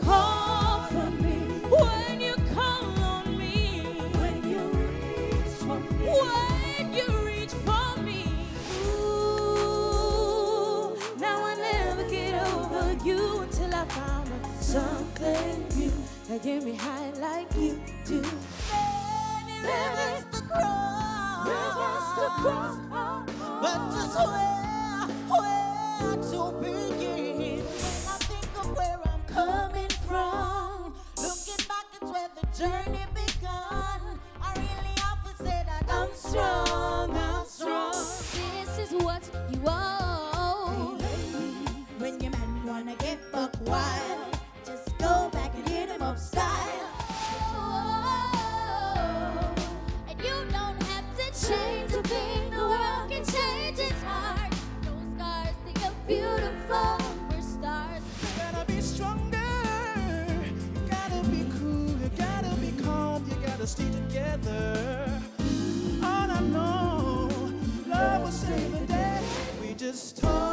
call for me, when you call on me, when you reach for me, when you reach for me. Ooh, now I never get over you until I found something new that get me high like you do. reverence the cross, but just where to begin? When I think of where I'm coming from, looking back at where the journey begun, I really have to say that I'm strong, I'm strong. This is what you owe. When your man wanna get buck wild, just go back and hit him up style. And you don't have to change a thing. The world can change its heart. Those scars think you're beautiful. We're stars. You gotta be stronger. You gotta be cool. You gotta be calm. You gotta stay together. All I know, love will save the day. We just talk.